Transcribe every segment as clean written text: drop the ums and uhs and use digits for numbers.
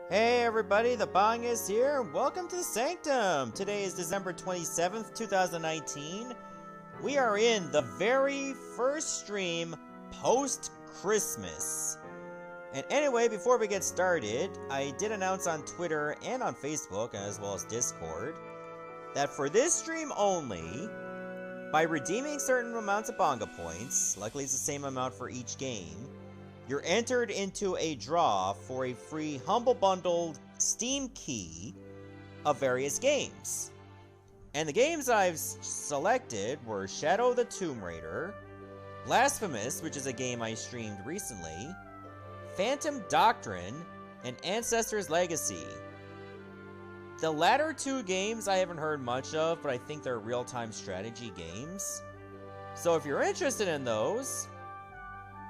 Hey everybody, the Bong is here, and welcome to the Sanctum! Today is December 27th, 2019. We are in the very first stream post-Christmas. And anyway, before we get started, I did announce on Twitter and on Facebook, as well as Discord, that for this stream only, by redeeming certain amounts of Bonga points, luckily it's the same amount for each game, you're entered into a draw for a free Humble Bundled Steam key of various games. And the games I've selected were Shadow of the Tomb Raider, Blasphemous, which is a game I streamed recently, Phantom Doctrine, and Ancestor's Legacy. The latter two games I haven't heard much of, but I think they're real-time strategy games. So if you're interested in those,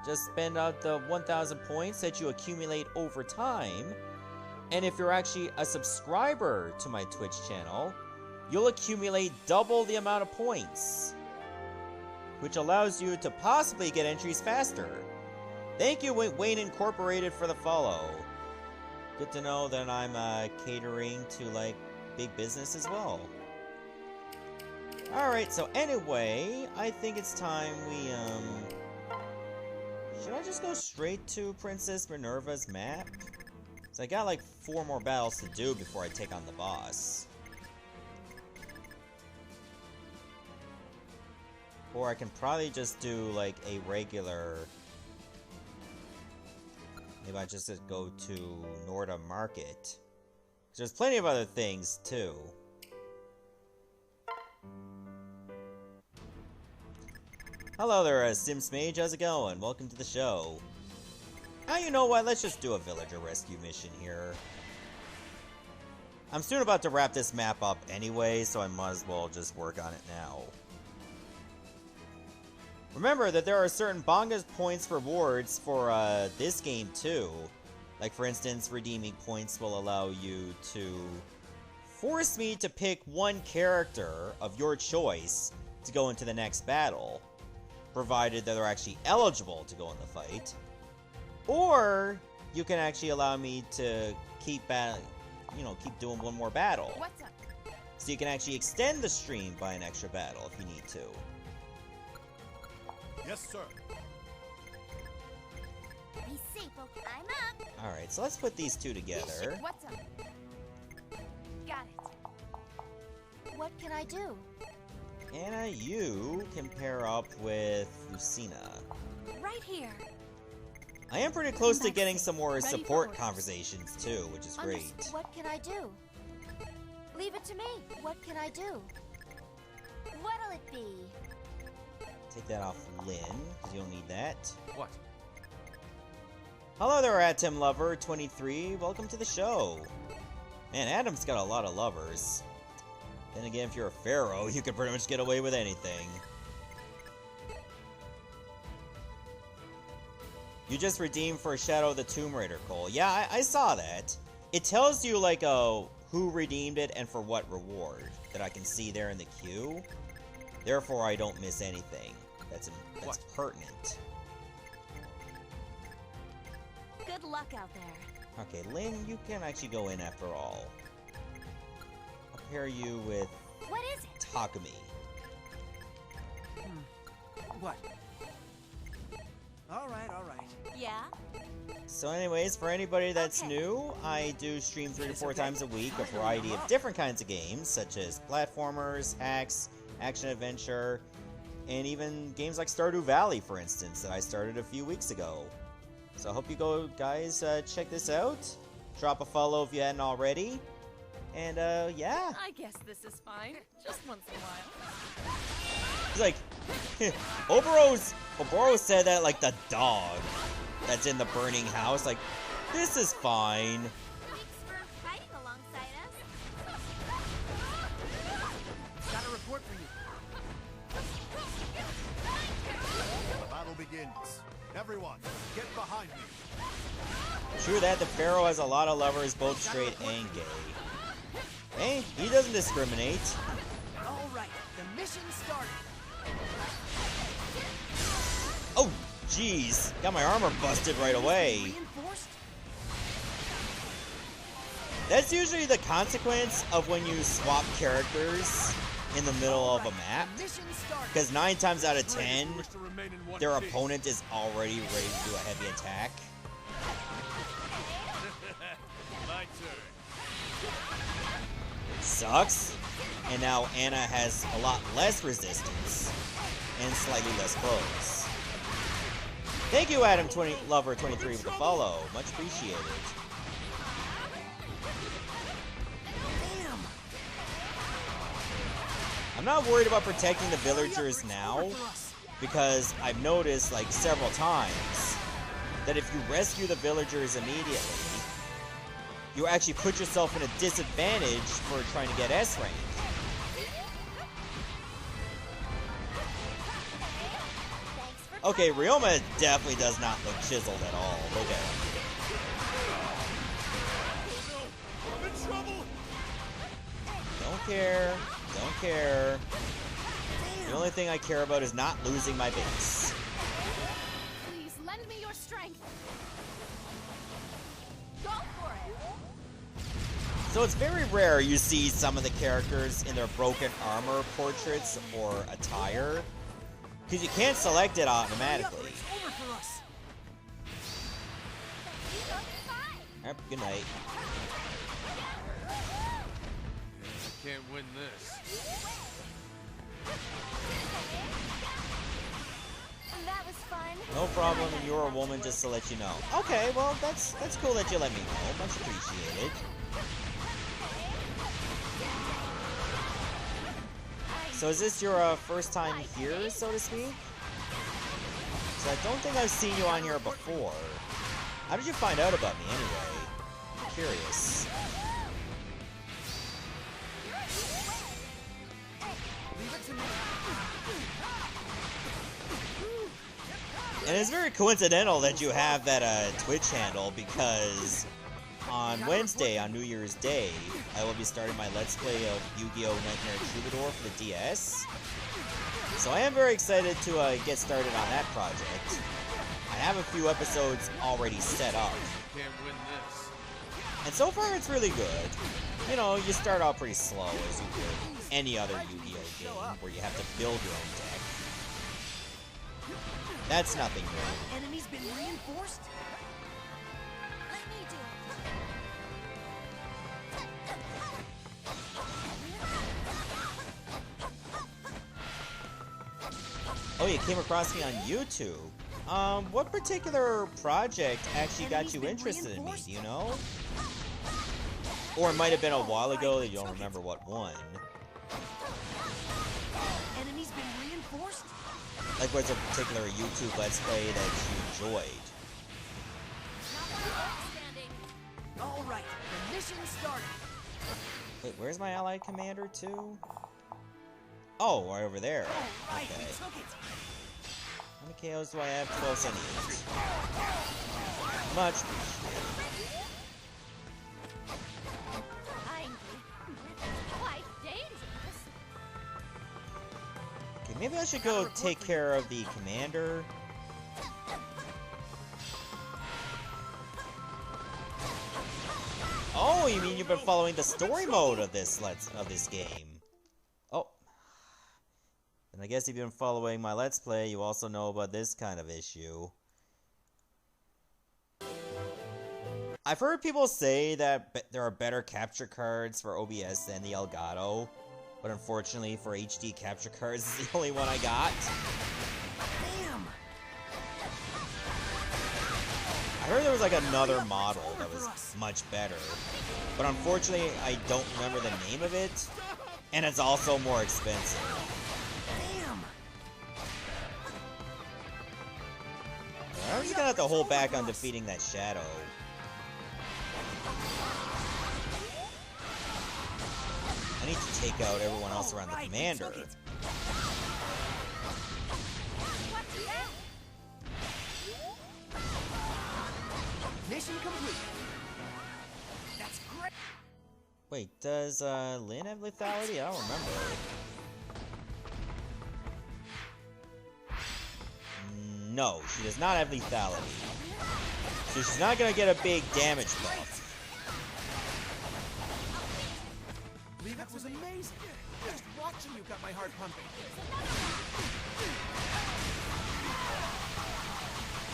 just spend out the 1,000 points that you accumulate over time, and if you're actually a subscriber to my Twitch channel, you'll accumulate double the amount of points, which allows you to possibly get entries faster. Thank you, Wayne Incorporated, for the follow. Good to know that I'm catering to, like, big business as well. Alright, so anyway, I think it's time we, should I just go straight to Princess Minerva's map? So I got like 4 more battles to do before I take on the boss. Or I can probably just do like a regular... Maybe I just go to Norda Market. There's plenty of other things too. Hello there, Sims Mage, how's it going? Welcome to the show. You know what, let's just do a villager rescue mission here. I'm soon about to wrap this map up anyway, so I might as well just work on it now. Remember that there are certain Bonga points rewards for this game too. Like for instance, redeeming points will allow you to force me to pick one character of your choice to go into the next battle, provided that they're actually eligible to go in the fight. Or you can actually allow me to keep doing one more battle. What's up? So you can actually extend the stream by an extra battle if you need to. Yes, sir. Be safe, okay? I'm up. Alright, so let's put these two together. What's up? Got it. What can I do? Anna, you can pair up with Lucina. Right here. I am pretty close to getting some more support conversations too, which is great. What can I do? Leave it to me. What can I do? What'll it be? Take that off Lynn, because you don't need that. What? Hello there, Atom Lover 23. Welcome to the show. Man, Adam's got a lot of lovers. Then again, if you're a pharaoh, you can pretty much get away with anything. You just redeemed for Shadow of the Tomb Raider, Cole. Yeah, I saw that. It tells you, like, who redeemed it and for what reward that I can see there in the queue. Therefore, I don't miss anything. That's pertinent. Good luck out there. Okay, Lynn, you can actually go in after all. I'll pair you with What is it? Takumi. What? All right. Yeah? So anyways, for anybody that's Okay. new, I do stream 3 to 4 times a week a variety of different kinds of games, such as platformers, hacks, action-adventure, and even games like Stardew Valley, for instance, that I started a few weeks ago. So I hope you guys check this out. Drop a follow if you hadn't already. And, yeah. I guess this is fine. Just once in a while. It's like, Oboro said that like the dog that's in the burning house. Like, this is fine. Thanks for fighting alongside us. Got a report for you. The battle begins. Everyone, get behind me. True that, the Pharaoh has a lot of lovers, both straight and gay. Hey, he doesn't discriminate. All right, the mission started. Oh, jeez. Got my armor busted right away. Reinforced? That's usually the consequence of when you swap characters in the middle of a map. Because 9 times out of 10, their opponent is already ready to do a heavy attack. My turn. Sucks. And now Anna has a lot less resistance and slightly less clothes. Thank you, Adam20Lover23 with the follow. Much appreciated. I'm not worried about protecting the villagers now, because I've noticed, like, several times, that if you rescue the villagers immediately, you actually put yourself in a disadvantage for trying to get S rank. Okay, Ryoma definitely does not look chiseled at all. Look at him. I'm in trouble. Don't care. Don't care. The only thing I care about is not losing my base. Please lend me your strength. Go for it. So it's very rare you see some of the characters in their broken armor portraits or attire, because you can't select it automatically. Yep, good night. I can't win this. That was fun. No problem, and you're a woman, just to let you know. Okay, well, that's cool that you let me know. Much appreciated. So is this your first time here, so to speak? So I don't think I've seen you on here before. How did you find out about me anyway? I'm curious. And it's very coincidental that you have that Twitch handle, because on Wednesday, on New Year's Day, I will be starting my Let's Play of Yu-Gi-Oh! Nightmare Troubadour for the DS. So I am very excited to get started on that project. I have a few episodes already set up. Can't win this. And so far it's really good. You know, you start out pretty slow as you would any other Yu-Gi-Oh! Game where you have to build your own deck. That's nothing new. Enemy's been reinforced? Let me do it. Oh, you came across me on YouTube. What particular project actually got you interested in me, do you know? Or it might have been a while ago that you don't remember what one. Enemy's been reinforced? Like, was there a particular YouTube Let's Play that you enjoyed? Alright, the mission started. Wait, where's my allied commander, too? Oh, right over there. Alright, Okay. we took it. How many KOs do I have? 12 centimeters. Much appreciated. I'm quite dangerous. Okay, maybe I should go take care of the commander. Oh, you mean you've been following the story mode of this game? Oh. And I guess if you've been following my Let's Play, you also know about this kind of issue. I've heard people say that there are better capture cards for OBS than the Elgato, but unfortunately for HD capture cards, it's the only one I got. Damn! I heard there was like another model that was much better, but unfortunately I don't remember the name of it, and it's also more expensive. Damn! I'm just gonna have to hold back on defeating that shadow. I need to take out everyone else around the commander. Mission complete. That's great. Wait, does Lynn have lethality? I don't remember. No, she does not have lethality. So she's not gonna get a big damage buff. Leave it was amazing. Just watching you got my heart pumping.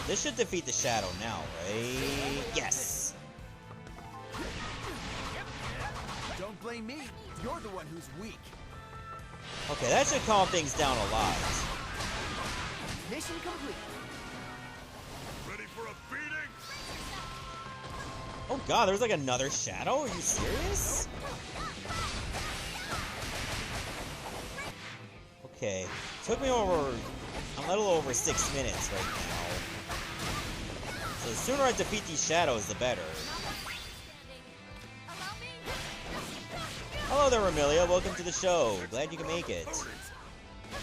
This should defeat the Shadow now, right? Yes! Don't blame me. You're the one who's weak. Okay, that should calm things down a lot. Mission complete. Ready for a beating? Oh god, there's like another Shadow? Are you serious? Okay, took me over a little over 6 minutes right now. So the sooner I defeat these Shadows, the better. Hello there, Amelia. Welcome to the show. Glad you can make it.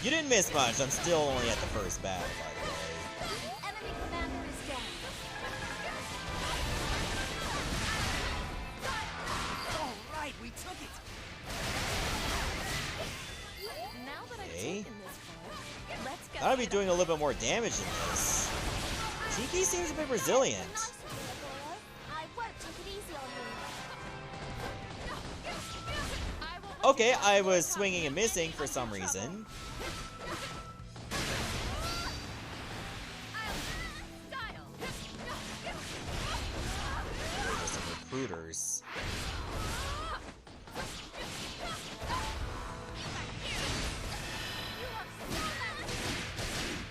You didn't miss much. I'm still only at the first battle, by the way. Enemy commander is down. All right, we took it. Now that I've Okay. taken this far, let's get I'll be doing a little bit more damage than this. Tiki seems a bit resilient. I won't take it easy on you. Okay, I was swinging and missing for some reason. There's some recruiters.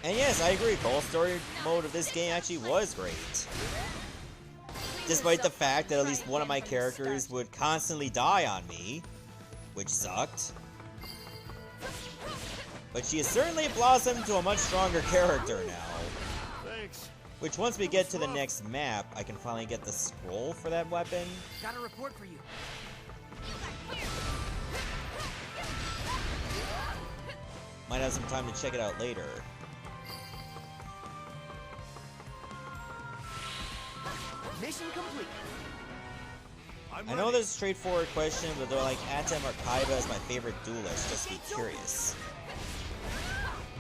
And yes, I agree, Cole. Story mode of this game actually was great. Despite the fact that at least one of my characters would constantly die on me, which sucked. But she has certainly blossomed to a much stronger character now. Thanks. Which once we get to the next map, I can finally get the scroll for that weapon. Got a report for you. Might have some time to check it out later. Mission complete. I'm I know this is a straightforward question, but though like Atem or Kaiba is my favorite duelist, just be curious.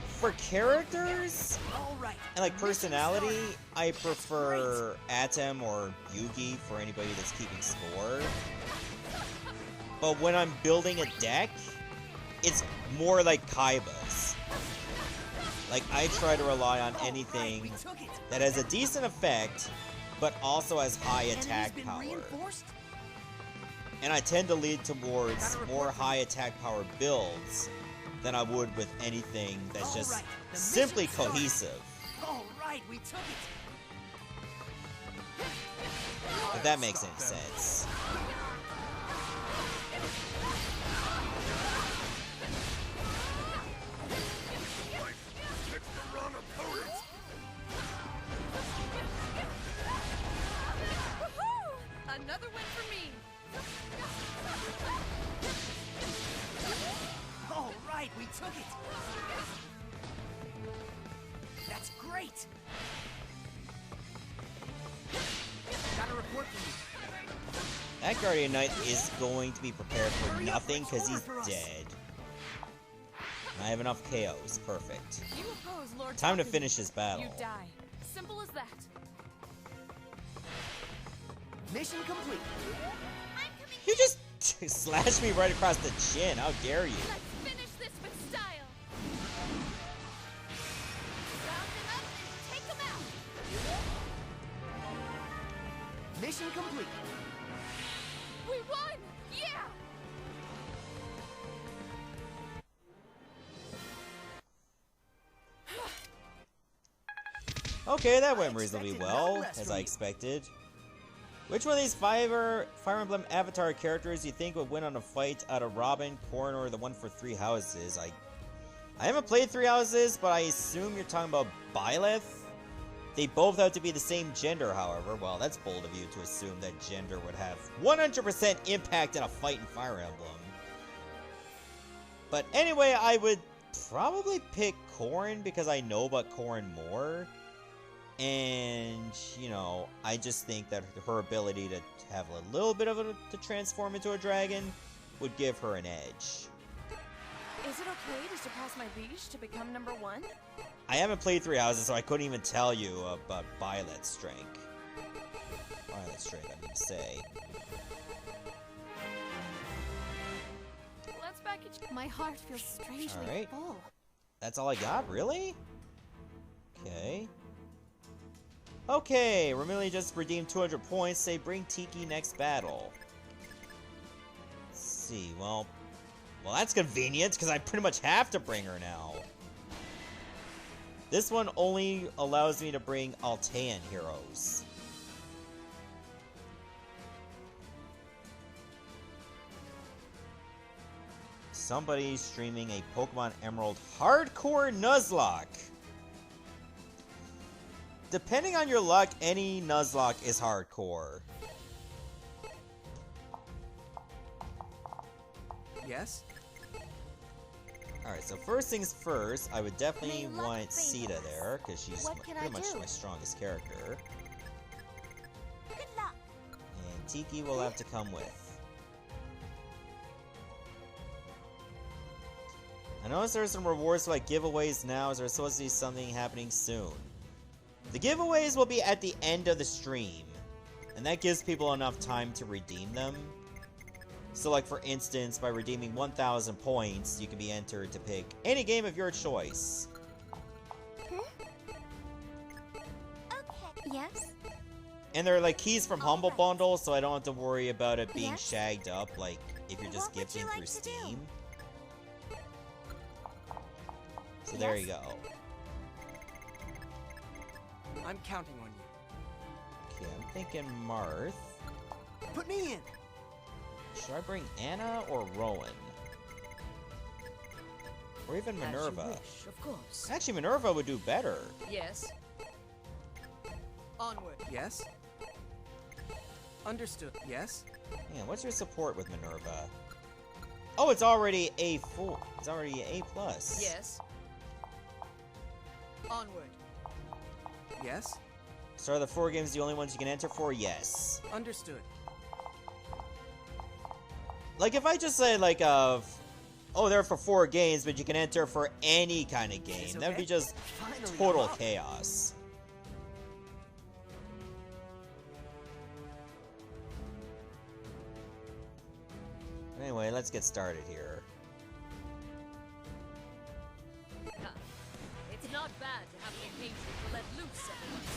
For characters All right. and like personality, I prefer Atem or Yugi for anybody that's keeping score. But when I'm building a deck, it's more like Kaiba's. Like I try to rely on anything We took it. that has a decent effect, but also has high attack Enemy's been power. reinforced. And I tend to lead towards more high attack power builds than I would with anything that's just Alright, the simply mission started. cohesive. All right, we took it. If that makes any sense. It's the wrong opponent. Woohoo! Another win for me. All right, we took it. That's great. Got a report for you. That Guardian Knight is going to be prepared for nothing because he's dead. And I have enough KOs. Perfect. You oppose Lord Time to Takuya. finish this battle. You die. Simple as that. Mission complete. You just slashed me right across the chin. How dare you? Let's finish this with style. Round them up and take them out. Mission complete. We won! Yeah! Okay, that went reasonably well, as I expected. Which one of these Fire Emblem Avatar characters do you think would win on a fight out of Robin, Corrin, or the one for Three Houses? I haven't played Three Houses, but I assume you're talking about Byleth? They both have to be the same gender, however. Well, that's bold of you to assume that gender would have 100% impact in a fight in Fire Emblem. But anyway, I would probably pick Corrin because I know about Corrin more. And, you know, I just think that her ability to have a little bit of to transform into a dragon would give her an edge. Is it okay to surpass my liege to become number one? I haven't played Three Houses, so I couldn't even tell you about Violet's strength. Violet's strength, I mean to say. My heart feels strangely Alright. full. That's all I got? Really? Okay. Okay, Romilly just redeemed 200 points. Say bring Tiki next battle. Let's see, well, that's convenient, because I pretty much have to bring her now. This one only allows me to bring Altean heroes. Somebody's streaming a Pokemon Emerald Hardcore Nuzlocke. Depending on your luck, any Nuzlocke is hardcore. Yes? Alright, so first things first, I would definitely May luck want favor Sita us. there, because she's What can I pretty much do? my strongest character. Good luck. And Tiki will have to come with. I noticed there's some rewards like giveaways now, as there's supposed to be something happening soon. The giveaways will be at the end of the stream, and that gives people enough time to redeem them. So like for instance, by redeeming 1,000 points, you can be entered to pick any game of your choice. Okay. Yes? And they're like keys from Humble Alright. Bundle, so I don't have to worry about it being Yes? shagged up like if you're just What would you gifting like through to do? Steam. So there Yes? you go. I'm counting on you. Okay, I'm thinking Marth. Put me in! Should I bring Anna or Rowan? Or even Minerva? Of course. Actually, Minerva would do better. Yes. Onward. Yes? Understood. Yes? Man, what's your support with Minerva? Oh, it's already A4. It's already A+. Yes. Onward. Yes? So are the 4 games the only ones you can enter for? Yes. Understood. Like, if I just say, like, oh, they're for 4 games, but you can enter for any kind of game, that would be just Finally, total I'm up. chaos. Anyway, let's get started here. Huh. It's not bad to have the occasion to let loose at once.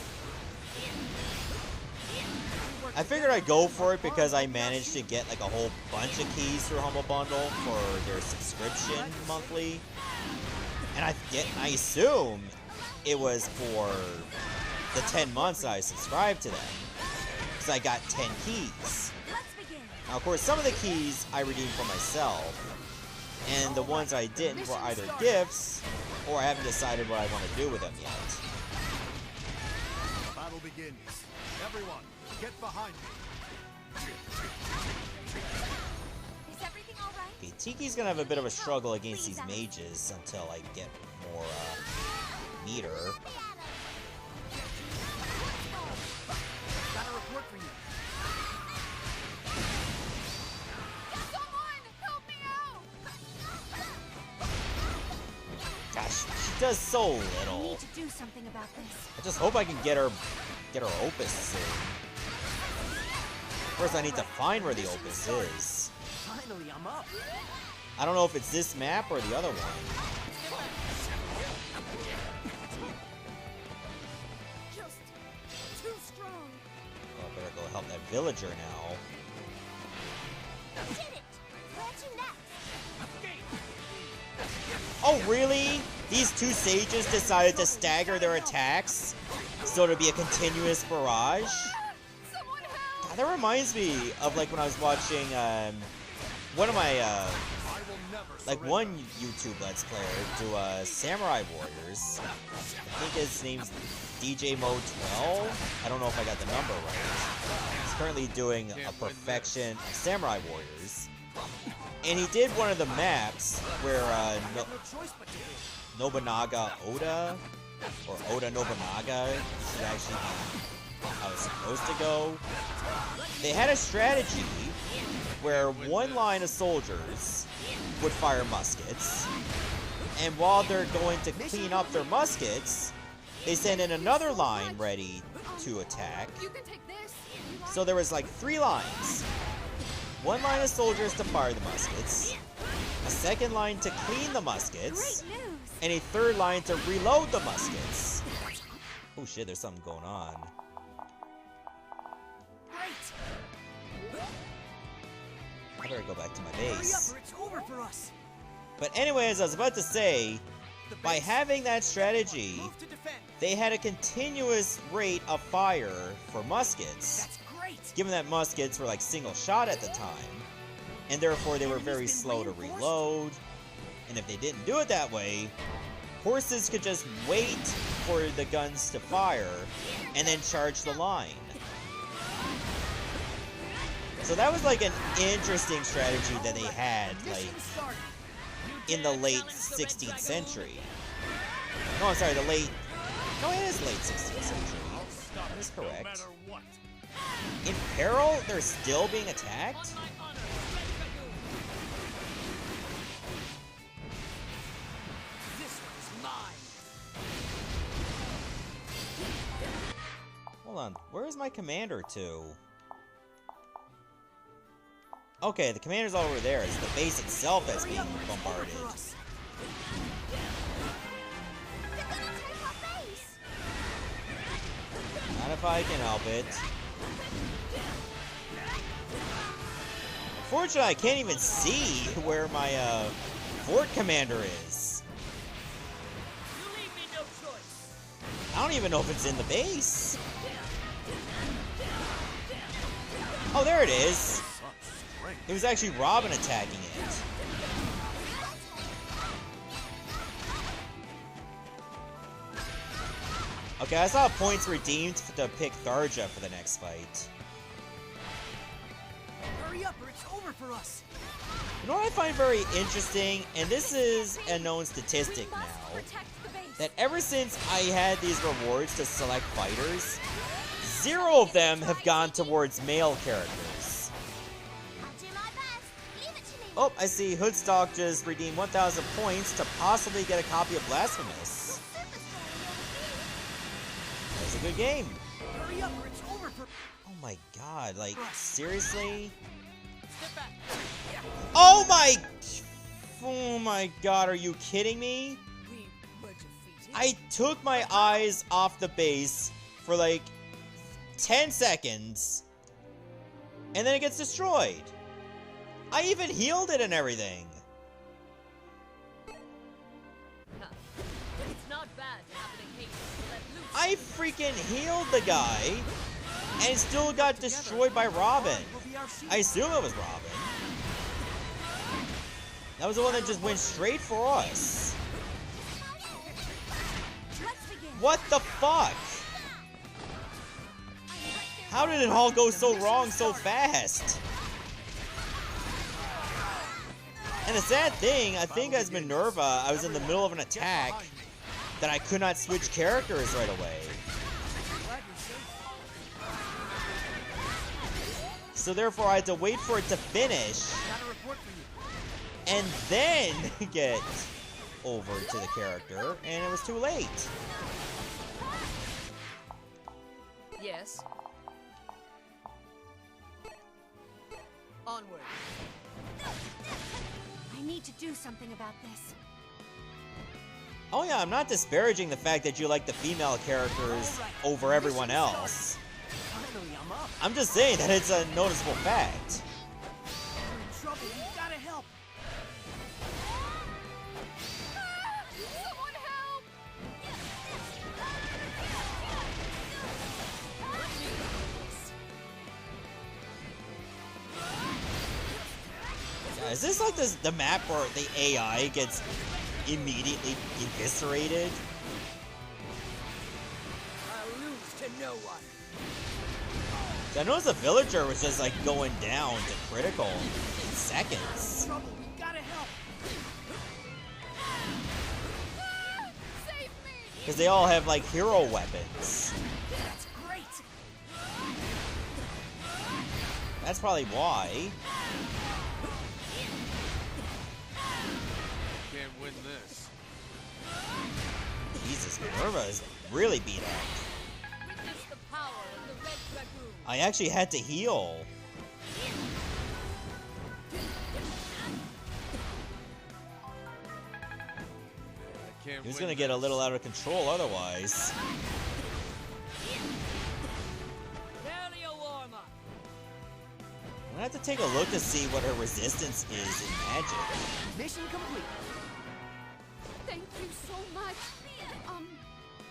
I figured I'd go for it because I managed to get like a whole bunch of keys through Humble Bundle for their subscription monthly. And I assume it was for the 10 months I subscribed to them. Because I got 10 keys. Let's begin. Now, of course, some of the keys I redeemed for myself. And the ones I didn't were either gifts, or I haven't decided what I want to do with them yet. The battle begins. Everyone, get behind me. Is everything all right? Okay, Tiki's gonna have a bit of a struggle against these mages until I get more, meter. Got a report for you. Someone help me out! Gosh, she does so I little. need to do something about this. I just hope I can get her opus soon. First, I need to find where the opus is. Finally, I'm up. I don't know if it's this map or the other one. Just too strong. Oh, I better go help that villager now. Did it! Where'd you next? Oh, really? These 2 sages decided to stagger their attacks so to be a continuous barrage? Someone help! God, that reminds me of like when I was watching one of my I will never like surrender. one YouTube Let's Player do Samurai Warriors. I think his name's DJ Mode 12. I don't know if I got the number right. He's currently doing a perfection of Samurai Warriors. And he did one of the maps where No choice but to win. Nobunaga Oda, or Oda Nobunaga, should actually be how it's supposed to go. They had a strategy where one line of soldiers would fire muskets, and while they're going to clean up their muskets, they send in another line ready to attack. You can take this. So there was like 3 lines. One line of soldiers to fire the muskets, a second line to clean the muskets, Great news. and a third line to reload the muskets. Oh shit, there's something going on. I better go back to my Hurry up base. or it's over for us. But anyways, I was about to say, The by base. having that strategy, Move to defend. they had a continuous rate of fire for muskets, That's great. given that muskets were like single shot at the time, and therefore they were very slow to reload, and if they didn't do it that way, horses could just wait for the guns to fire, and then charge the line. So that was like an interesting strategy that they had, like, Mission started. in the late 16th century. No, I'm sorry, the late... No, it is late 16th century. That is No correct. matter what. In peril, they're still being attacked? My honor, Red Dragoon. This one's mine. Hold on, where is my commander to? Okay, the commander's all over there. It's the base itself that's Hurry being up or it's over bombarded. for us. They're gonna take our base. Not if I can help it. Unfortunately, I can't even see where my fort commander is. You leave me no choice. I don't even know if it's in the base. Oh, there it is. Such strength. It was actually Robin attacking it. Okay, I saw points redeemed to pick Tharja for the next fight. Hurry up or it's over for us. You know what I find very interesting, and this is a known statistic We must now, protect the base. that ever since I had these rewards to select fighters, 0 of them have gone towards male characters. I'll do my best. Leave it to me. Oh, I see Hoodstock just redeemed 1,000 points to possibly get a copy of Blasphemous. That's a good game. Hurry up or it's over for. Oh my god, like, seriously? Step back. Oh my god, are you kidding me? We were defeated. I took my eyes off the base for like 10 seconds, and then it gets destroyed. I even healed it and everything. Huh. It's not bad to have an occasion to let loose. I freaking healed the guy, and it still got destroyed by Robin. Will be our shield. I assume it was Robin. That was the one that just went straight for us. Let's begin. What the fuck? How did it all go so wrong so fast? And the sad thing, I think as Minerva, I was in the middle of an attack that I could not switch characters right away. Glad you're safe. So therefore I had to wait for it to finish Got a report for you. and then get over to the character, and it was too late. Yes. Onward. I need to do something about this. Oh yeah, I'm not disparaging the fact that you like the female characters over everyone else. Finally, I'm up. I'm just saying that it's a noticeable fact. We're in trouble. We gotta help. Someone help! Yeah, is this like the map where the AI gets immediately eviscerated? I'll lose to no one. I noticed the villager was just like going down to critical in seconds. Trouble. We gotta help. Save me! Because they all have like hero weapons. That's great. That's probably why. Can't win this. Jesus, Minerva is really beat up. Witness the power of the Red Dragoon. I actually had to heal. can't He was win gonna get a this. little out of control otherwise. Barely a warm-up. I'm gonna have to take a look to see what her resistance is in magic. Mission complete. Thank you so much.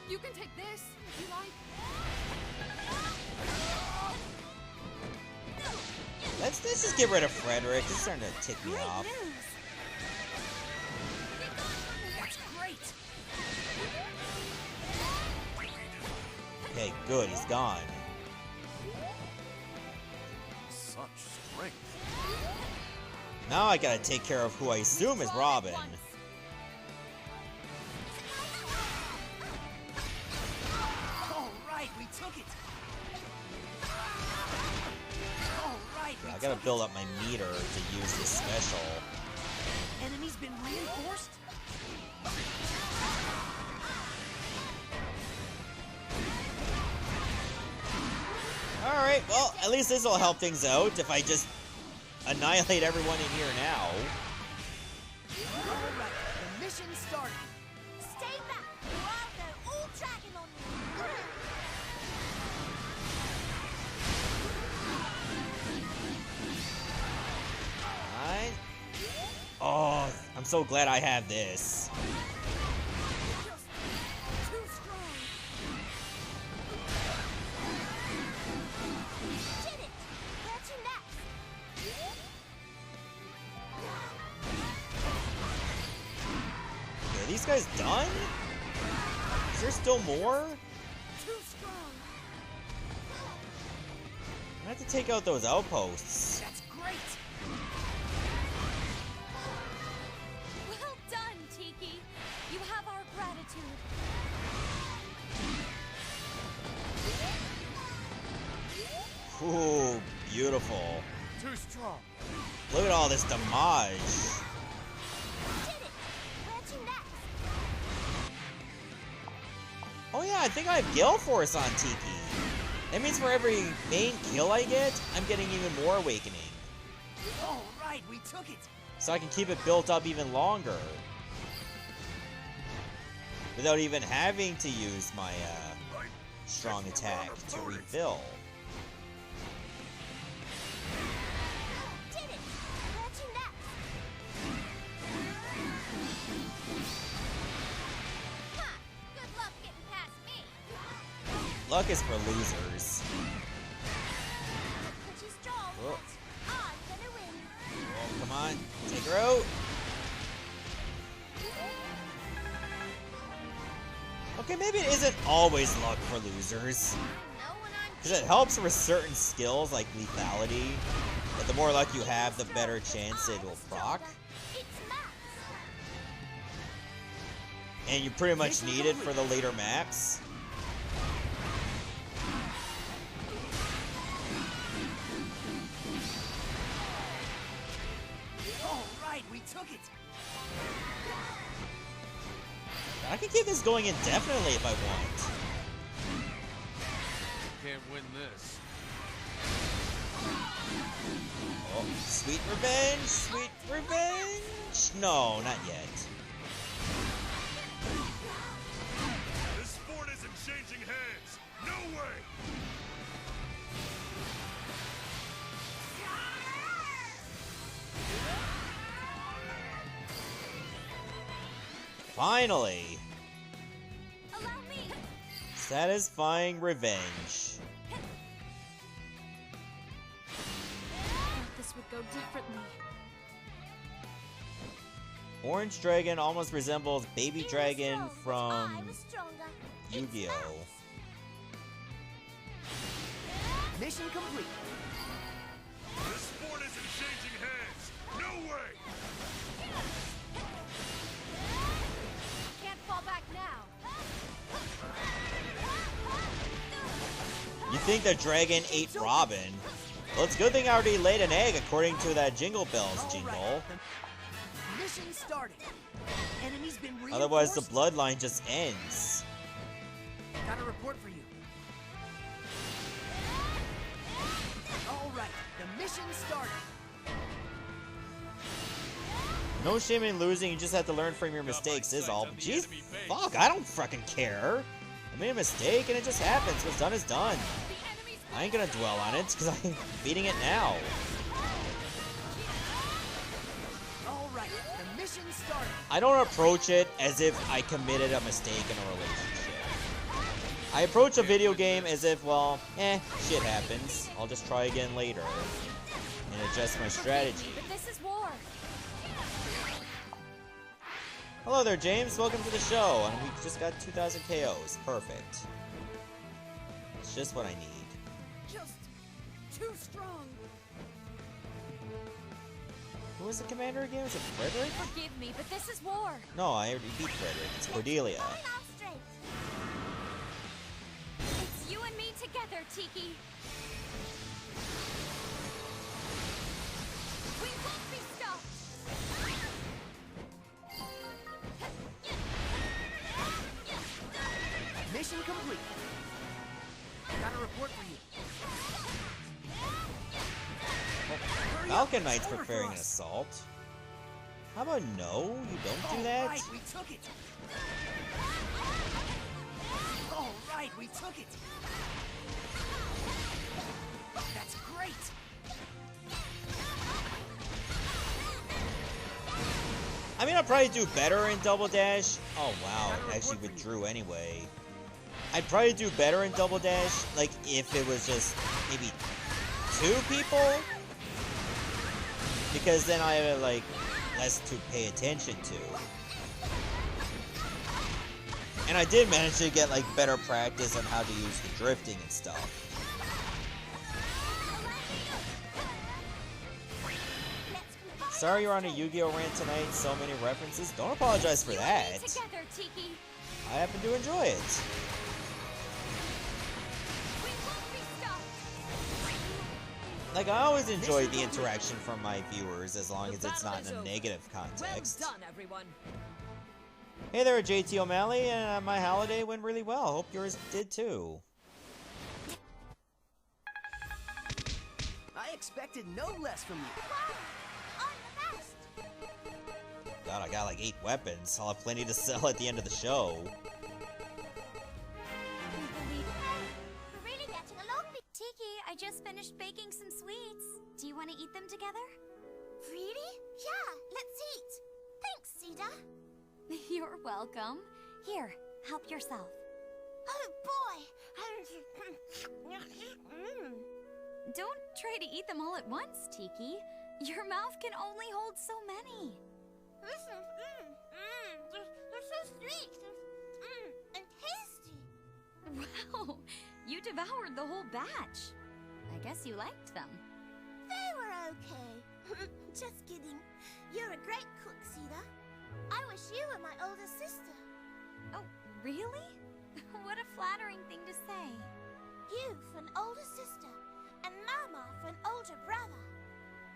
You can take this if you like. Let's just get rid of Frederick. He's starting to tick me off. That's great. Okay, good. He's gone. Such strength. Now I gotta take care of who I assume is Robin. All right, we took it. All right, I gotta build up my meter to use this special. Enemy's been reinforced. Alright, well, at least this will help things out if I just annihilate everyone in here now. All right, the mission started. Stay back, or I'll go all dragon on you. Alright. Oh, I'm so glad I have this. Too strong. Did it! Where'd you next? Are these guys done? Is there still more? Too strong. I have to take out those outposts. That's great. Well done, Tiki. You have our gratitude. Ooh, beautiful. Too strong. Look at all this damage. Did it! Where'd you next? Oh yeah, I think I have Gale Force on Tiki. That means for every main kill I get, I'm getting even more Awakening. All right, we took it. So I can keep it built up even longer. Without even having to use my strong attack to refill. Did it! Where'd you next? Ha! Good luck getting past me. Luck is for losers. Pretty strong, Oh. but I'm gonna win. Oh, come on, take her out. Okay, maybe it isn't always luck for losers. I know when I'm Because it helps with certain skills like lethality. But the more luck you have, the better chance it will proc. It's max. And you pretty much need it for the later maps. All right, we took it. I can keep this going indefinitely if I want. Can't win this. Oh, sweet revenge! Sweet revenge! No, not yet. This fort isn't changing hands. No way. Finally! Allow me. Satisfying revenge. Thought this would go differently. Orange Dragon almost resembles Baby You were Dragon strong, but from I was stronger. Yu-Gi-Oh! Mission complete. This fort isn't changing hands. No way. Can't fall back now. You think the dragon ate Robin? Well, it's a good thing I already laid an egg according to that Jingle Bells All jingle. right, the mission started. Enemy's been reinforced. Otherwise, the bloodline just ends. Got a report for you. All right, the mission started. No shame in losing, you just have to learn from your mistakes is all. But jeez, fuck, I don't fucking care. I made a mistake and it just happens. What's done is done. I ain't gonna dwell on it because I'm beating it now. Alright, the mission started. I don't approach it as if I committed a mistake in a relationship. I approach a video game as if, well, shit happens. I'll just try again later and adjust my strategy. But this is war. Hello there, James. Welcome to the show. And we just got 2,000 KOs. Perfect. It's just what I need. Just too strong. Who was the commander again? Was it Frederick? Forgive me, but this is war. No, I already beat Frederick. It's Cordelia. Line out straight. It's you and me together, Tiki. We won't be stopped. Mission complete. Got a report for you. Falcon Knight's preparing an assault. How about no? You don't do that? Alright, we took it. Alright, we took it. That's great. I mean, I'll probably do better in Double Dash. Oh, wow. I actually withdrew anyway. I'd probably do better in Double Dash, like, if it was just maybe 2 people. Because then I have, like, less to pay attention to. And I did manage to get, like, better practice on how to use the drifting and stuff. Sorry you're on a Yu-Gi-Oh rant tonight, so many references. Don't apologize for that. Together, Tiki. I happen to enjoy it. We won't be stopped. Like, I always enjoy the interaction from my viewers, as long as it's not in a negative context. Well done, everyone. Hey there, JT O'Malley, and my holiday went really well. Hope yours did too. I expected no less from you. I'm the best. God, I got like 8 weapons. I'll have plenty to sell at the end of the show. We're really getting along. Tiki, I just finished baking some sweets. Do you want to eat them together? Really? Yeah, let's eat. Thanks, Cedar. You're welcome. Here, help yourself. Oh boy! Don't try to eat them all at once, Tiki. Your mouth can only hold so many. They're so sweet and tasty. Wow, you devoured the whole batch. I guess you liked them. They were okay. Just kidding. You're a great cook, Cedar. I wish you were my older sister. Oh, really? What a flattering thing to say. You for an older sister, and Mama for an older brother.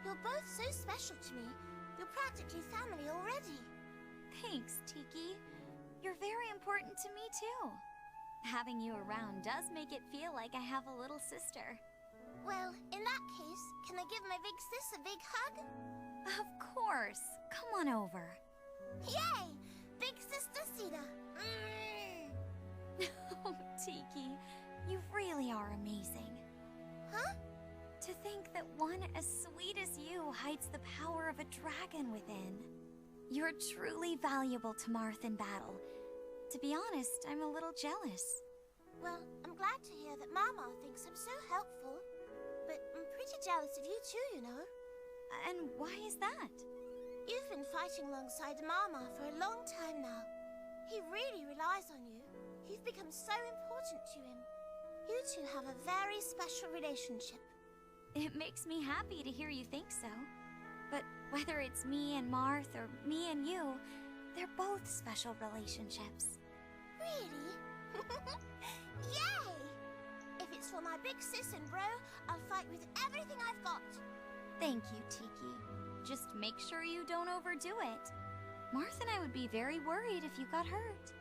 You're both so special to me. You're practically family already. Thanks, Tiki. You're very important to me, too. Having you around does make it feel like I have a little sister. Well, in that case, can I give my big sis a big hug? Of course. Come on over. Yay! Big sister Cedar. Oh, Tiki, you really are amazing. Huh? To think that one as sweet as you hides the power of a dragon within. You're truly valuable to Marth in battle. To be honest, I'm a little jealous. Well, I'm glad to hear that Mama thinks I'm so helpful. But I'm pretty jealous of you too, you know. And why is that? You've been fighting alongside Mama for a long time now. He really relies on you. You've become so important to him. You two have a very special relationship. It makes me happy to hear you think so. But whether it's me and Marth or me and you, they're both special relationships. Really? Yay! If it's for my big sis and bro, I'll fight with everything I've got. Thank you, Tiki. Just make sure you don't overdo it. Marth and I would be very worried if you got hurt.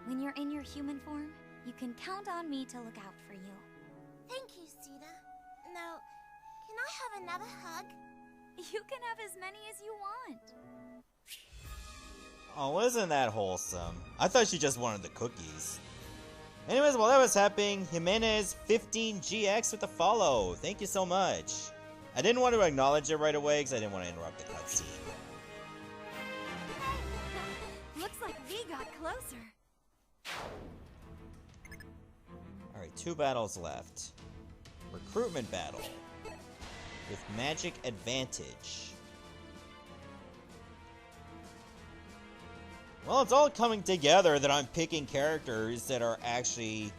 When you're in your human form, you can count on me to look out for you. Thank you, Cedar. Now, can I have another hug? You can have as many as you want. Oh, isn't that wholesome? I thought she just wanted the cookies. Anyways, while that was happening, Jimenez 15GX with a follow. Thank you so much. I didn't want to acknowledge it right away because I didn't want to interrupt the cutscene. Looks like V got closer. Alright, 2 battles left. Recruitment battle. With magic advantage. Well, it's all coming together that I'm picking characters that are actually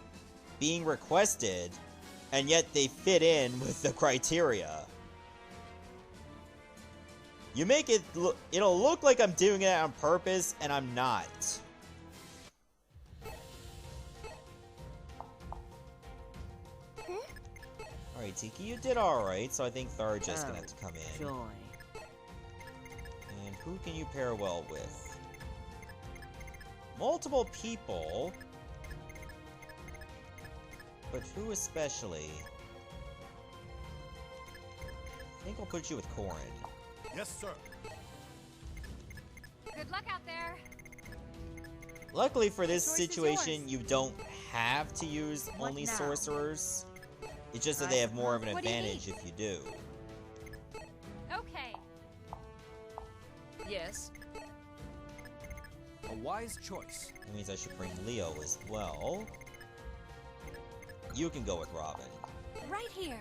being requested, and yet they fit in with the criteria. You make it look, it'll look like I'm doing it on purpose, and I'm not. Alright, Tiki, you did alright, so I think Tharja's gonna have to come in. Joy. And who can you pair well with? Multiple people, but who especially? I think I'll put you with Corrin. Yes, sir. Good luck out there. Luckily for this The choice is situation, yours. you don't have to use What only now? sorcerers. It's just that they have more of an What do you advantage need? if you do. Okay. Yes. A wise choice. That means I should bring Leo as well. You can go with Robin. Right here.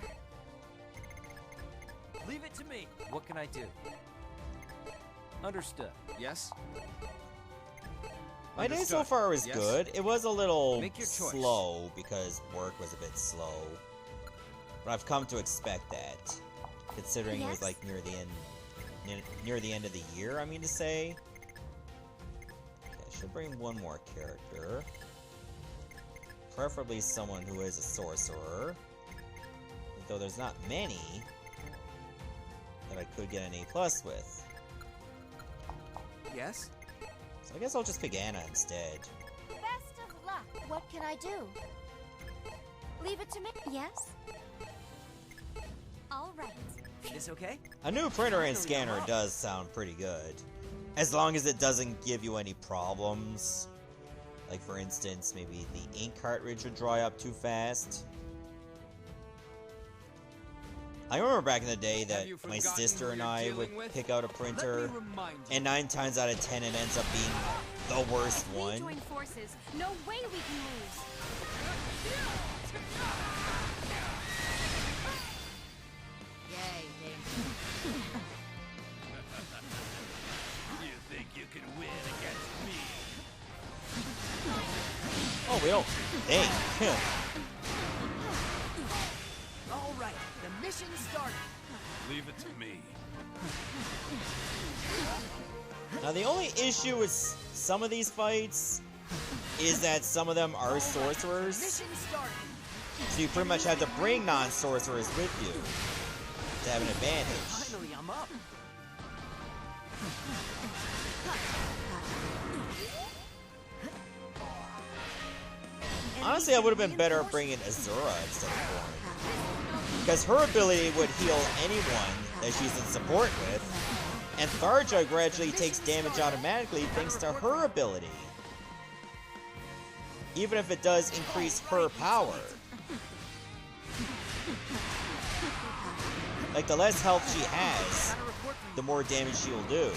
Leave it to me. What can I do? Understood. Yes? My day so Understood. far was Yes? good. It was a little Make your choice. slow because work was a bit slow. But I've come to expect that, considering it was Yes? like near the end of the year, I mean to say. Okay, I should bring one more character. Preferably someone who is a sorcerer. Though there's not many that I could get an A+ with. Yes? So I guess I'll just pick Anna instead. Best of luck. What can I do? Leave it to me. Yes? All right. This okay? A new printer and scanner does sound pretty good. As long as it doesn't give you any problems. Like for instance, maybe the ink cartridge would dry up too fast. I remember back in the day that you my forgotten sister who and you're I would dealing with? pick out a printer, Let me remind you. and 9 times out of 10 it ends up being the worst We one. join forces. No way we can lose. Yay, Dave. You think you can win against me? Oh, we don't think. All right, the mission started. Leave it to me. Now the only issue with some of these fights is that some of them are sorcerers. Mission started. So you pretty much have to bring non-sorcerers with you to have an advantage. Finally, I'm up. Honestly, I would have been better bringing Azura instead of Corrin. Because her ability would heal anyone that she's in support with, and Tharja gradually takes damage automatically thanks to her ability. Even if it does increase her power. Like, the less health she has, the more damage she'll do.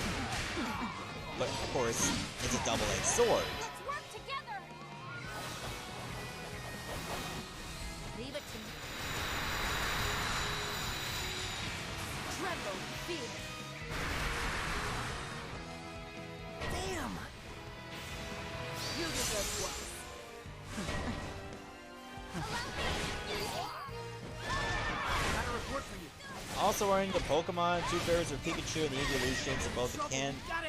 But, of course, it's a double-edged sword. Let's work together. Leave it to me. Tremble, fear. Damn. You deserve worse. Got a report for you. Also running the Pokemon, two pairs of Pikachu and the evolutions of both the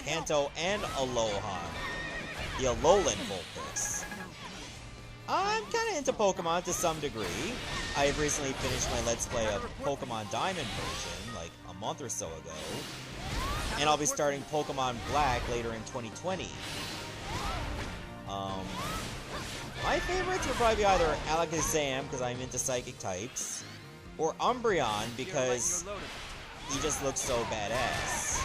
Kanto and Alolan. The Alolan Vulpix. I'm kinda into Pokemon to some degree. I have recently finished my Let's Play of Pokemon Diamond version, like a month or so ago. And I'll be starting Pokemon Black later in 2020. My favorites would probably be either Alakazam, because I'm into psychic types, or Umbreon, because You're loaded. he just looks so badass.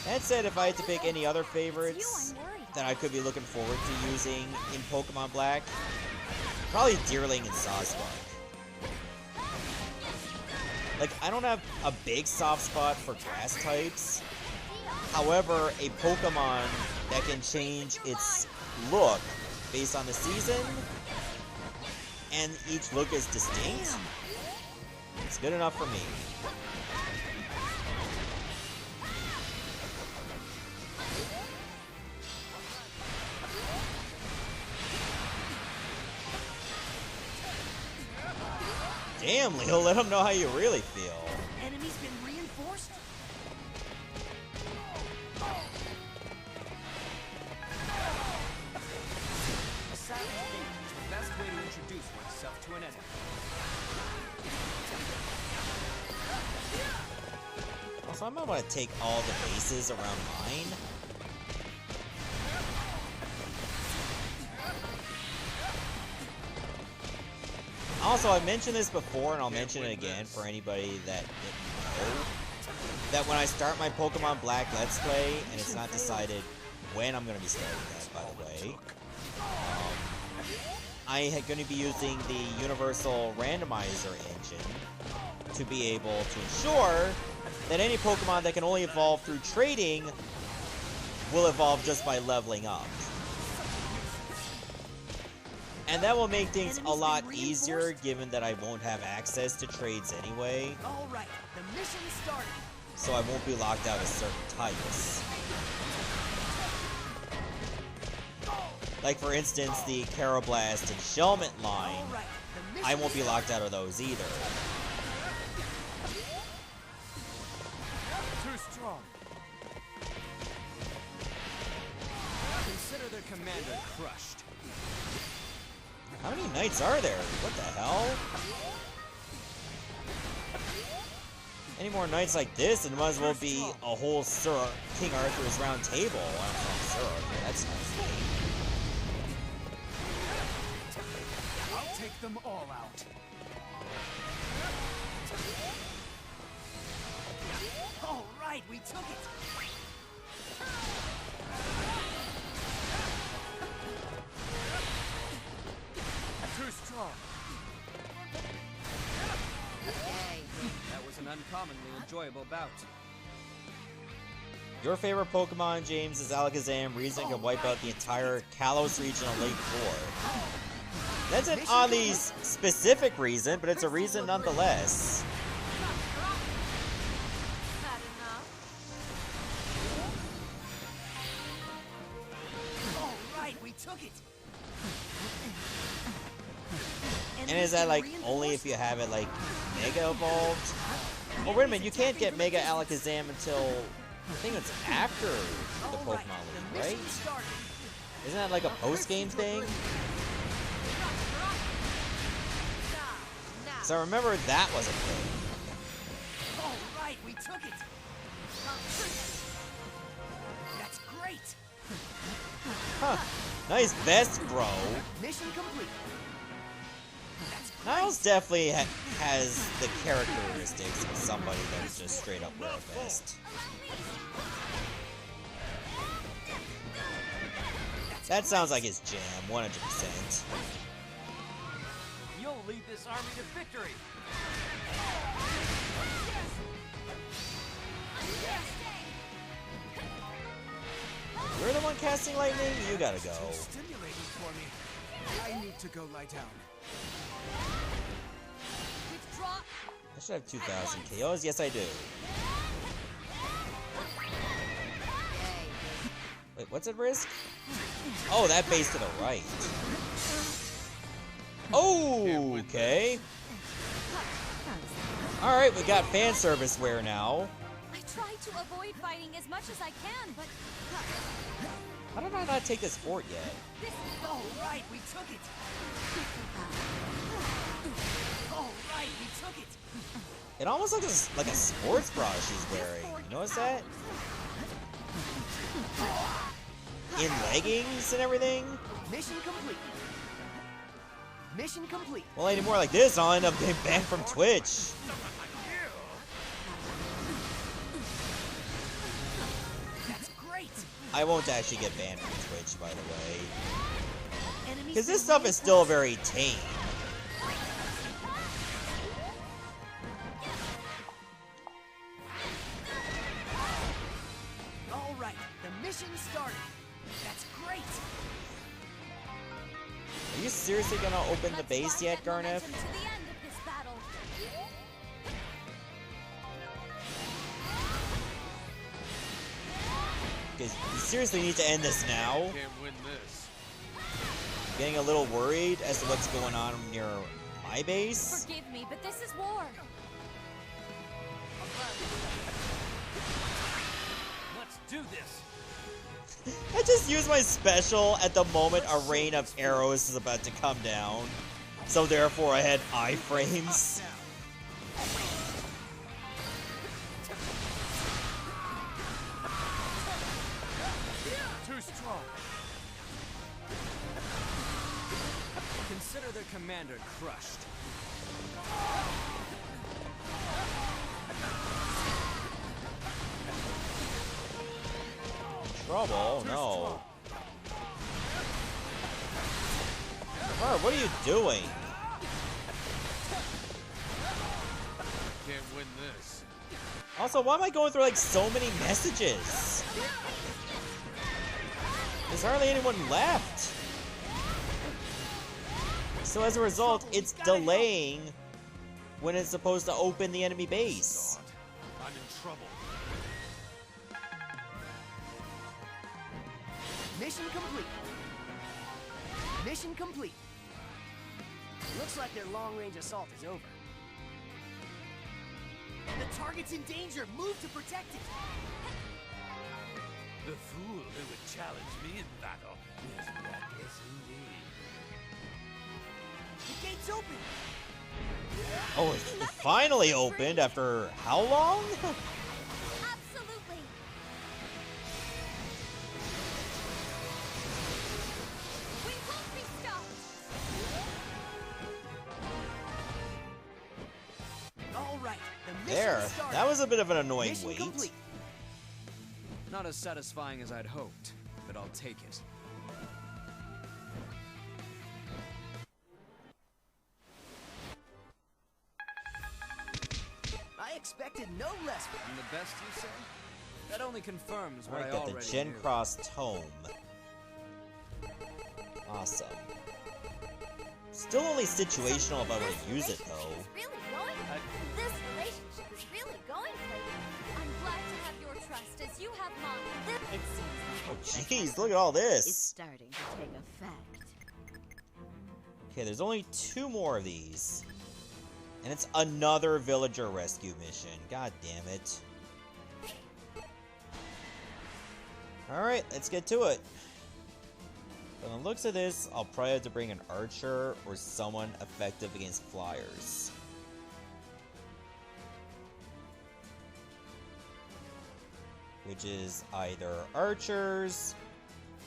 That said, if I had to pick any other It's favorites you I'm worried that I could be looking forward to using in Pokemon Black, probably Deerling and Sawsbuck. Like, I don't have a big soft spot for grass types. However, a Pokemon that can change its look based on the season, and each look is distinct, it's good enough for me. Damn, Leo, let them know how you really feel. Enemy's been reinforced. A savage thing is the best way to introduce oneself to an enemy. Also, I might want to take all the bases around mine. Also, I mentioned this before, and I'll mention it again for anybody that didn't know, that when I start my Pokemon Black Let's Play, and it's not decided when I'm going to be starting that, by the way, I am going to be using the Universal Randomizer engine to be able to ensure that any Pokemon that can only evolve through trading will evolve just by leveling up. And that will make things a lot easier, given that I won't have access to trades anyway. All right, the mission started. So I won't be locked out of certain types. Like, for instance, the Karrablast and Shelmet line, All right, the I mission won't be locked out of those either. too strong. Consider their commander crushed. How many knights are there? What the hell? Any more knights like this, and it might as well be a whole Sir King Arthur's Round Table. I'm from Sir Arthur, that's not funny. I'll take them all out. All right, we took it. Too strong. That was an uncommonly enjoyable bout. Your favorite Pokemon, James, is Alakazam. Reason can wipe out the entire Kalos region of Lake 4. That's an oddly specific reason, but it's a reason nonetheless. Had enough? All right, we took it. And is that, like, only if you have it, like, Mega Evolved? Oh, wait a minute, you can't get Mega Alakazam until, I think it's after the Pokemon League, right? Isn't that like a post-game thing? So I remember that was a thing. All right, we took it. That's great. Huh. Nice vest, bro. Mission complete. Niles definitely has the characteristics of somebody that would just straight up wear a vest. That sounds like his jam, 100%. You'll lead this army to victory. You're the one casting lightning? You gotta go. Stimulating for me. I need to go lie down. Withdraw. I should have 2,000 KOs. Yes, I do. Wait, what's at risk? Oh, that base to the right. Oh, okay. Alright, we got fan service wear now. I try to avoid fighting as much as I can, but How did I not take this fort yet? All right, we took it. All right, we took it. It almost looks like a sports bra she's wearing. You notice that? In leggings and everything? Mission complete. Mission complete. Well, any more like this, I'll end up getting banned from Twitch. I won't actually get banned from Twitch, by the way. Because this stuff is still very tame. All right, the mission started. That's great. Are you seriously gonna open the base yet, Garnet? To the end of this battle. Because you seriously need to end this now. Can't win this. Getting a little worried as to what's going on near my base. Forgive me, but this is war. Let's do this. I just used my special at the moment a rain of arrows is about to come down. So therefore I had iframes. Too strong. Consider their commander crushed. Trouble? No. Bro, what are you doing? Can't win this. Also, why am I going through like so many messages? There's hardly anyone left. So as a result, it's delaying when it's supposed to open the enemy base. I'm in trouble. Mission complete. Mission complete. Looks like their long-range assault is over. The target's in danger. Move to protect it. The fool who would challenge me in battle is reckless indeed. The gate's open. Oh, it finally opened after how long? Absolutely. We won't be stopped. All right. The mission There, started. that was a bit of an annoying Mission wait. complete. Not as satisfying as I'd hoped, but I'll take it. I expected no less from the best, you say? That only confirms what Alright, I got the already Gen knew. Cross Tome. Awesome. Still only situational about how to use it though. This relationship is really going places. I'm glad to have your trust as you have mine. It seems Oh like jeez, look at all it's this! starting to take effect. Okay, there's only 2 more of these. And it's another villager rescue mission. God damn it. Alright, let's get to it. From the looks of this, I'll probably have to bring an archer or someone effective against flyers. Which is either archers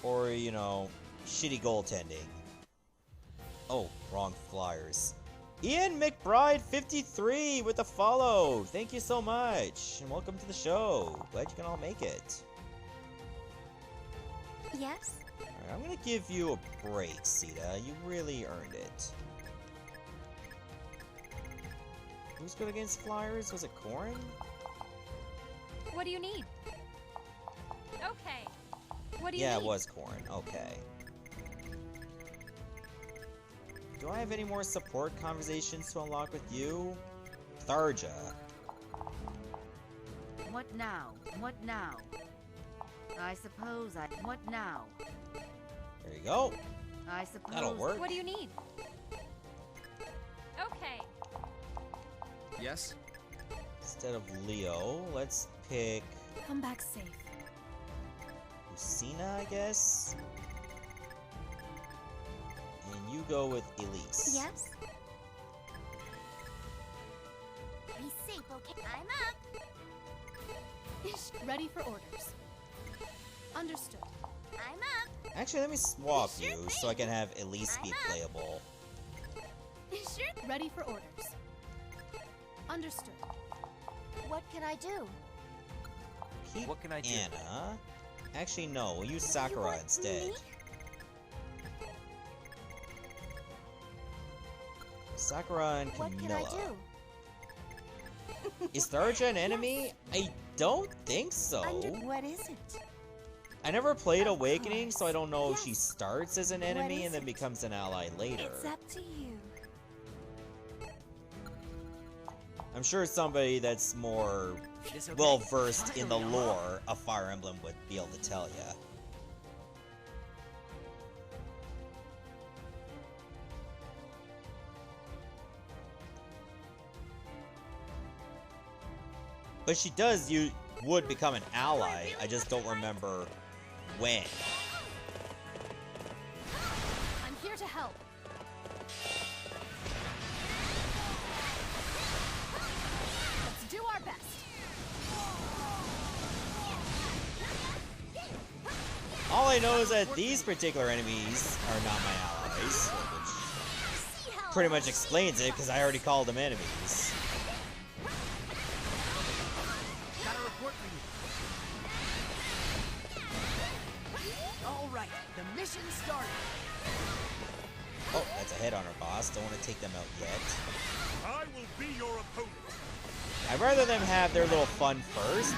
or, you know, shitty goaltending. Oh, wrong flyers. Ian McBride 53 with a follow. Thank you so much. And welcome to the show. Glad you can all make it. Yes? Alright, I'm gonna give you a break, Sita. You really earned it. Who's good against flyers? Was it Corrin? What do you need? Okay. What do you Yeah, need? it was Corrin. Okay. Do I have any more support conversations to unlock with you? Tharja. What now? What now? I suppose I... What now? There you go. I suppose... That'll work. What do you need? Okay. Yes? Instead of Leo, let's pick Come back safe. Lucina, I guess? And you go with Elise. Yes? Be safe, okay? I'm up. Ready for orders. Understood. I'm up. Actually, let me swap Sure you so I can have Elise be I'm up. playable. Sure. Ready for orders. Understood. What can I do? Keep What can I do? Anna. Actually, no. We'll use Sakura instead. Sakura and What can Camilla. I do? Is Tharja an enemy? I don't think so. What is it? I never played Of Awakening, course. so I don't know if she Yes. starts as an What enemy is and then it? becomes an ally later. It's up to you. I'm sure somebody that's more This okay? well versed in the Finally, lore of Fire Emblem would be able to tell ya. But she does, you would become an ally. I just don't remember when. I'm here to help. Let's do our best. All I know is that these particular enemies are not my allies, which pretty much explains it because I already called them enemies. Got a report for you. All right, the mission started. Oh, that's a hit on our boss. Don't want to take them out yet. I will be your opponent. I'd rather them have their little fun first,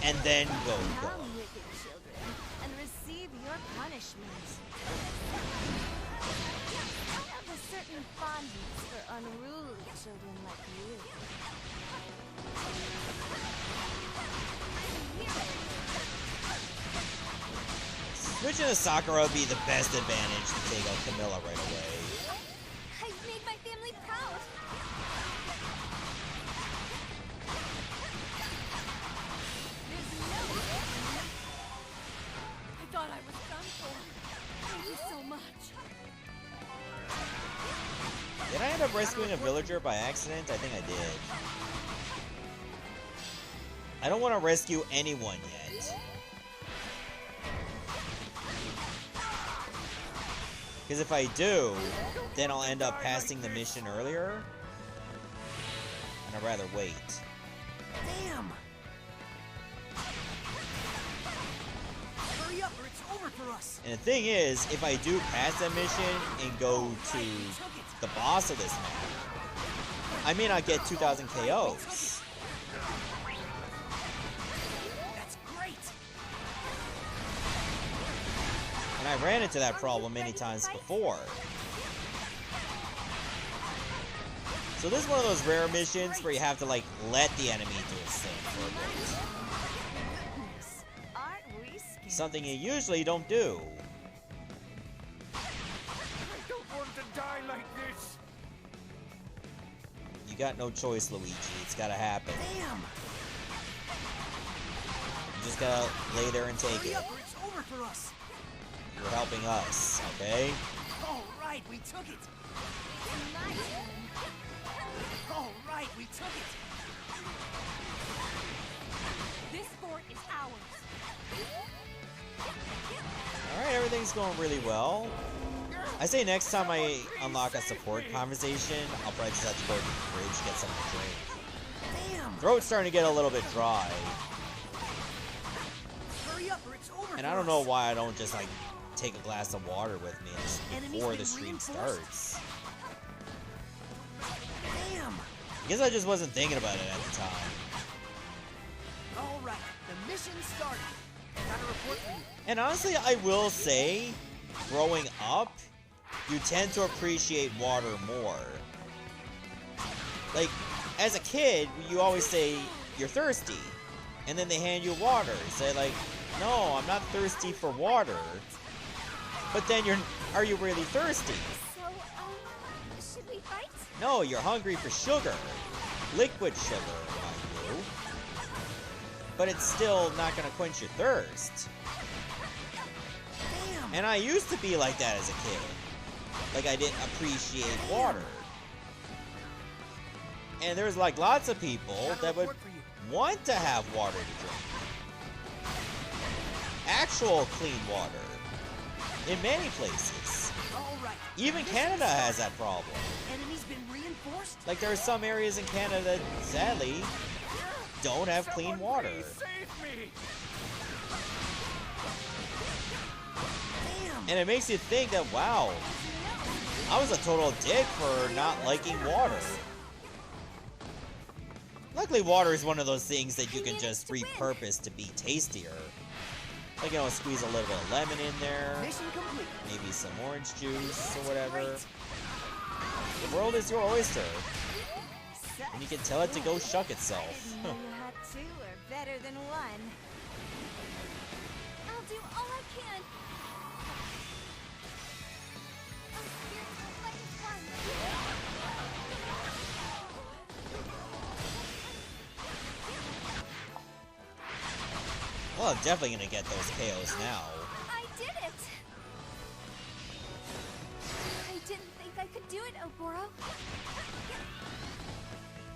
and then go. Come, wicked children, and receive your punishment. I have a certain fondness for unruly children like you. Switching to Sakura would be the best advantage to take out Camilla right away. I've made my family proud. I thought I was done for. Thank you so much. Did I end up rescuing a villager by accident? I think I did. I don't want to rescue anyone yet. Because if I do, then I'll end up passing the mission earlier. And I'd rather wait. Damn! Hurry up or it's over for us. And the thing is, if I do pass that mission and go to the boss of this map, I may not get 2,000 KOs. That's great. And I ran into that problem many times before. So this is one of those rare missions where you have to like let the enemy do its thing for a bit. Goodness, aren't we scared? Something you usually don't do. I don't want to die like this. You got no choice, Luigi. It's gotta happen. Damn! You just gotta lay there and take Hurry it. up or it's over for us. You're helping us, okay? All right, we took it. All right, we took it. This fort is ours. Alright, everything's going really well. I say next time I unlock a support conversation, I'll probably just have to go to the fridge, get something to drink. Damn! Throat's starting to get a little bit dry. Hurry up or it's over And for I don't know us. why I don't just like take a glass of water with me Enemies before been the stream reinforced? starts. Damn! I guess I just wasn't thinking about it at the time. All right, the mission started. Got a report for you. And honestly, I will say, growing up, you tend to appreciate water more. Like, as a kid, you always say, you're thirsty. And then they hand you water. Say like, no, I'm not thirsty for water. But then are you really thirsty? So, should we fight? No, you're hungry for sugar. Liquid sugar, mind you. But it's still not gonna quench your thirst. Damn! And I used to be like that as a kid. Like I didn't appreciate water. And there's like lots of people Got a that would report for you. want to have water to drink. Actual clean water. In many places. All right. Even Mission Canada has started. that problem. Enemies been reinforced. Like there are some areas in Canada that sadly don't have clean Someone water. please save me. And it makes you think that, wow, I was a total dick for not liking water. Luckily, water is one of those things that you can just repurpose to be tastier. Like, you know, squeeze a little bit of lemon in there, Mission complete. maybe some orange juice or whatever. The world is your oyster, and you can tell it to go shuck itself. You had two or better than one. I'll do all I can. Well, I'm definitely gonna get those KOs now. I did it! I didn't think I could do it, Oboro.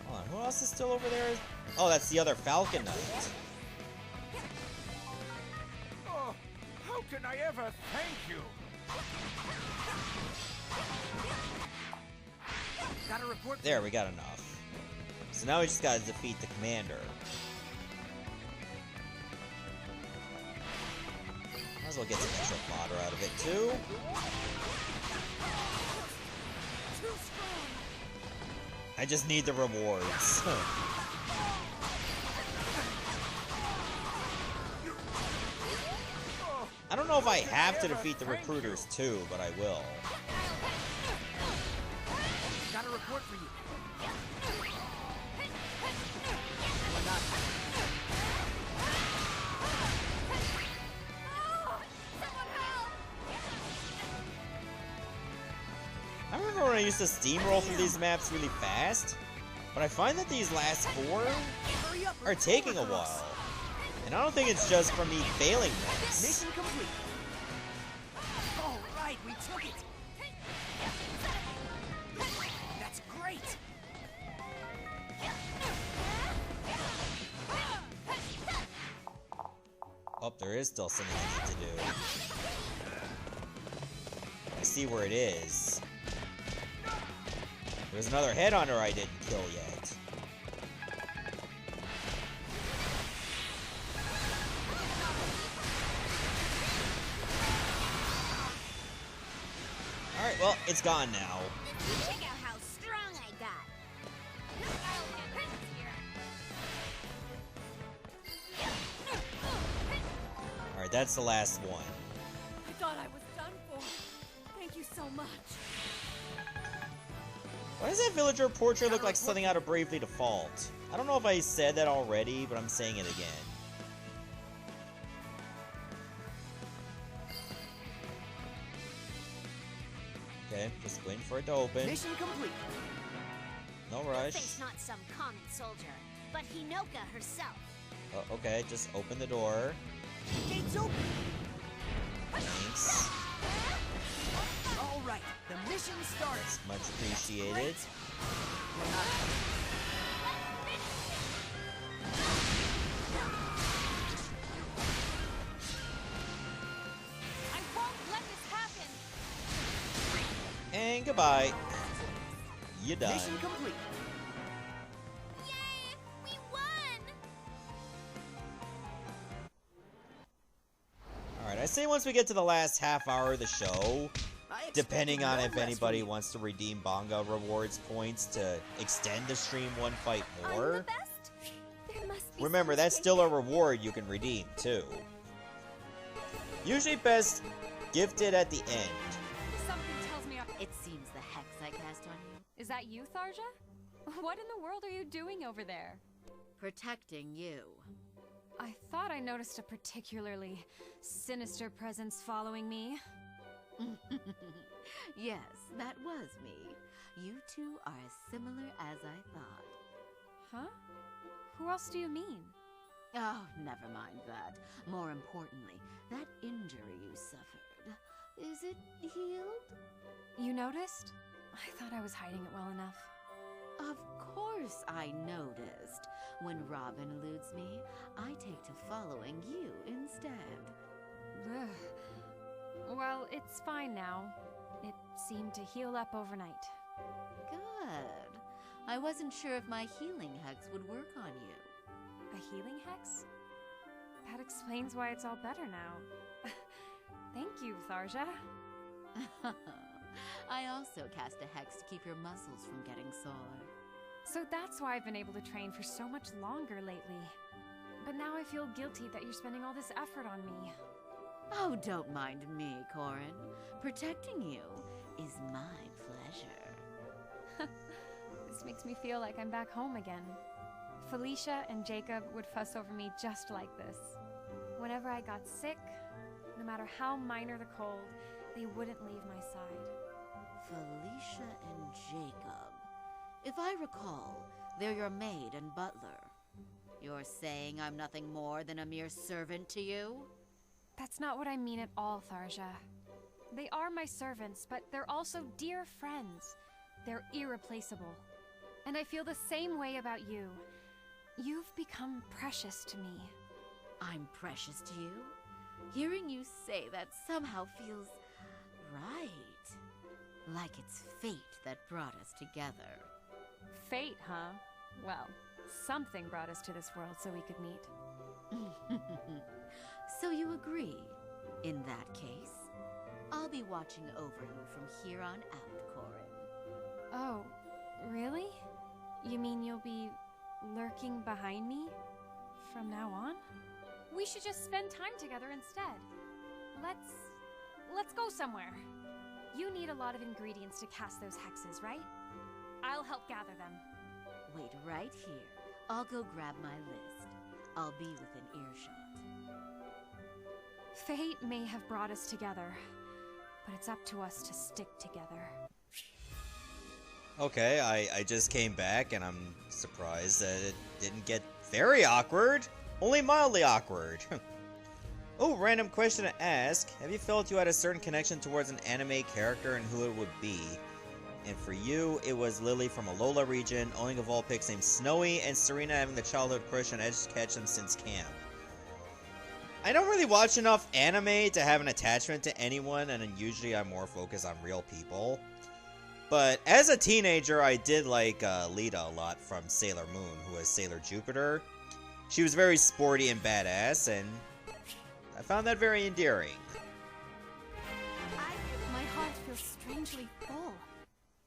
Hold on, who else is still over there? Oh, that's the other Falcon Knight. Oh, how can I ever thank you? Got a report. There, we got enough. So now we just gotta defeat the commander. Might as well get some extra fodder out of it, too. I just need the rewards. I don't know if I have to defeat the recruiters, too, but I will. Got a report for you. I remember when I used to steamroll through these maps really fast, but I find that these last four are taking a while. And I don't think it's just from me failing this. Mission complete. All right, we took it. That's great. Oh, there is still something I need to do. I see where it is. There's another headhunter I didn't kill yet. Alright, well, it's gone now. Check out how strong I got. Alright, that's the last one. I thought I was done for. Thank you so much. Why does that villager portrait look like something out of Bravely Default? I don't know if I said that already, but I'm saying it again. Okay, just waiting for it to open. Mission complete. No rush. Fate's not some common soldier, but Hinoka herself. Okay, just open the door. Gates open. Thanks. All right, the mission starts. Much appreciated. I won't let this happen. And goodbye. You done. Mission complete. Yay! We won! Alright, I say once we get to the last half hour of the show, depending on if anybody wants to redeem Banga rewards points to extend the stream one fight I'm more. the best. There must be Remember, some that's trick. still a reward you can redeem, too. Usually best gifted at the end. Something tells me It seems the hex I cast on you. Is that you, Tharja? What in the world are you doing over there? Protecting you. I thought I noticed a particularly sinister presence following me. Yes, that was me. You two are as similar as I thought. Huh? Who else do you mean? Oh, never mind that. More importantly, that injury you suffered. Is it healed? You noticed? I thought I was hiding it well enough. Of course I noticed. When Robin eludes me, I take to following you instead. Ugh. Well, it's fine now. It seemed to heal up overnight. Good. I wasn't sure if my healing hex would work on you. A healing hex? That explains why it's all better now. Thank you, Tharja. I also cast a hex to keep your muscles from getting sore. So that's why I've been able to train for so much longer lately. But now I feel guilty that you're spending all this effort on me. Oh, don't mind me, Corin. Protecting you is my pleasure. This makes me feel like I'm back home again. Felicia and Jacob would fuss over me just like this. Whenever I got sick, no matter how minor the cold, they wouldn't leave my side. Felicia and Jacob. If I recall, they're your maid and butler. You're saying I'm nothing more than a mere servant to you? That's not what I mean at all, Tharja. They are my servants, but they're also dear friends. They're irreplaceable. And I feel the same way about you. You've become precious to me. I'm precious to you? Hearing you say that somehow feels right. Like it's fate that brought us together. Fate, huh? Well, something brought us to this world so we could meet. So you agree? In that case, I'll be watching over you from here on out, Corin. Oh, really? You mean you'll be lurking behind me from now on? We should just spend time together instead. Let's go somewhere. You need a lot of ingredients to cast those hexes, right? I'll help gather them. Wait right here. I'll go grab my list. I'll be within earshot. Fate may have brought us together, but it's up to us to stick together. Okay, I just came back and I'm surprised that it didn't get very awkward. Only mildly awkward. Oh, random question to ask. Have you felt you had a certain connection towards an anime character and who it would be? And for you, it was Lily from Alola region, owning a Vulpix named Snowy, and Serena having the childhood crush on Edge Ketchum since camp. I don't really watch enough anime to have an attachment to anyone, and usually I'm more focused on real people. But as a teenager, I did like Lita a lot from Sailor Moon, who was Sailor Jupiter. She was very sporty and badass, and I found that very endearing. My heart feels strangely full.